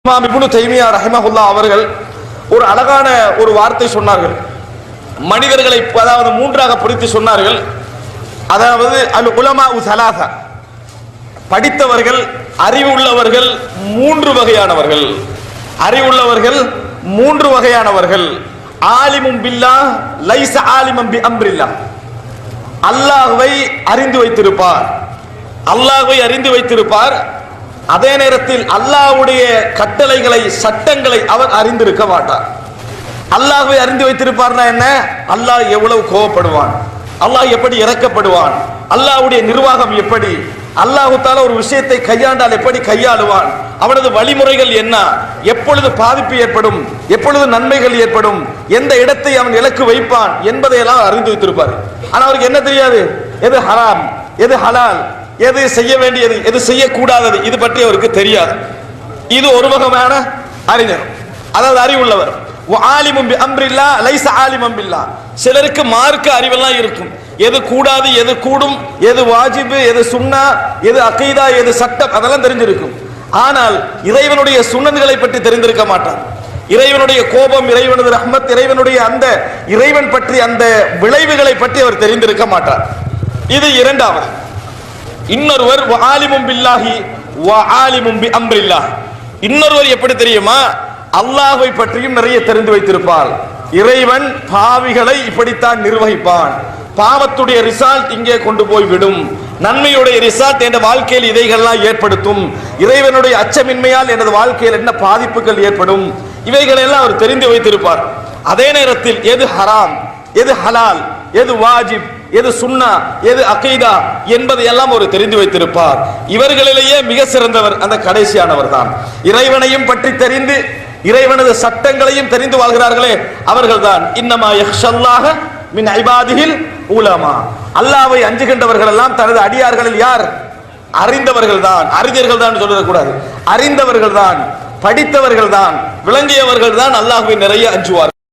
இமாம் இப்னு தைமியா ரஹிமஹுல்லாஹ் அவர்கள் ஒரு அழகான ஒரு வார்த்தை சொன்னார்கள். மனிதர்களை அதாவது மூன்றாக பிரித்து சொன்னார்கள். அதாவது அல் உலமாஉ ஸலாஸா, படித்தவர்கள் அறிவுள்ளவர்கள் மூன்று வகையானவர்கள். அறிவுள்ளவர்கள் மூன்று வகையானவர்கள். ஆலிமும் பில்லாஹ் லைஸ ஆலிமம் பி அம்ரில்லாஹ், அல்லாஹ்வை அறிந்து வைத்திருப்பார், அல்லாஹ்வை அறிந்து வைத்திருப்பார். அதே நேரத்தில் அல்லாஹ்வுடைய கட்டளைகளை சட்டங்களை அவர் அறிந்திருக்க மாட்டார். அல்லாஹ்வை அறிந்து வைத்திருப்பார்னா என்ன? அல்லாஹ் எவ்வளவு கோபப்படுவான், அல்லாஹ் எப்படி இறக்கப்படுவான், அல்லாஹ்வுடைய நிர்வாகம் எப்படி, அல்லாஹ் தஆலா ஒரு விஷயத்தை கையாண்டால் எப்படி கையாளுவான், அவனது வழிமுறைகள் என்ன, எப்பொழுது பாதிப்பு ஏற்படும், எப்பொழுது நன்மைகள் ஏற்படும், எந்த இடத்தை அவன் இலக்கு வைப்பான் என்பதை எல்லாம் அறிந்து வைத்திருப்பார். ஆனா அவருக்கு என்ன தெரியாது? எது ஹராம், எது ஹலால், எது செய்ய வேண்டியது, எது செய்யக்கூடாதது, இது பற்றி அவருக்கு தெரியாது. இது ஒரு வகையான அறிஞர், அதாவது அறிவுள்ளவர். ஆலிமும் பி அம்ரில்லாஹ் லைஸ ஆலிமம் பில்லாஹ், சிலருக்கு மார்க்க அறிவெல்லாம் இருக்கும், எது கூடாது, எது கூடும், எது வாஜிபு, எது சுன்னா, எது அகீதா, எது சட்டம், அதெல்லாம் தெரிஞ்சிருக்கும். ஆனால் இறைவனுடைய சுன்னன்களை பற்றி தெரிந்திருக்க மாட்டார். இறைவனுடைய கோபம், இறைவனது ரஹ்மத், இறைவனுடைய அந்த இறைவன் பற்றி அந்த விளைவுகளை பற்றி அவர் தெரிந்திருக்க மாட்டார். இது இரண்டாவது. இன்னொருவர் ஆலிமும் பில்லாஹி வ ஆலிமும் பி அம்ரில்லாஹ், இன்னொருவர் எப்படி தெரியுமா? அல்லாஹ்வை பற்றியும் நிறைய தெரிந்து வைத்திருப்பார். இறைவன் பாவிகளை இப்படித்தான் நிர்வகிப்பான், பாவத்துடைய ரிசல்ட் இங்கே கொண்டு போய் விடும், நன்மையுடைய ரிசல்ட் என்ற வாழ்க்கையில் இதைகள்லாம் ஏற்படுத்தும், இறைவனுடைய அச்சமின்மையால் எனது வாழ்க்கையில் என்ன பாதிப்புகள் ஏற்படும், இவைகளெல்லாம் அவர் தெரிந்து வைத்திருப்பார். அதே நேரத்தில் எது ஹராம், எது ஹலால், எது வாஜிப், எது சுன்னா, எது அகீதா என்பதை எல்லாம் ஒரு தெரிந்து வைத்திருப்பார். இவர்களிலேயே மிக சிறந்தவர் அந்த கடைசியானவர் தான். இறைவனையும் பற்றி தெரிந்து இறைவனது சட்டங்களையும் தெரிந்து வாழ்கிறார்களே அவர்கள்தான் இன்னமா யஹ்ஷல்லாஹ மின் இபாதிஹில் உலமா, அல்லாஹ்வை அஞ்சுகின்றவர்கள் எல்லாம் தனது அடியார்களில் யார்? அறிந்தவர்கள் தான். அறிஞர்கள் தான் சொல்லக்கூடாது, அறிந்தவர்கள் தான், படித்தவர்கள் தான், விளங்கியவர்கள் தான் அல்லாஹ்வை நிறைய அஞ்சுவார்.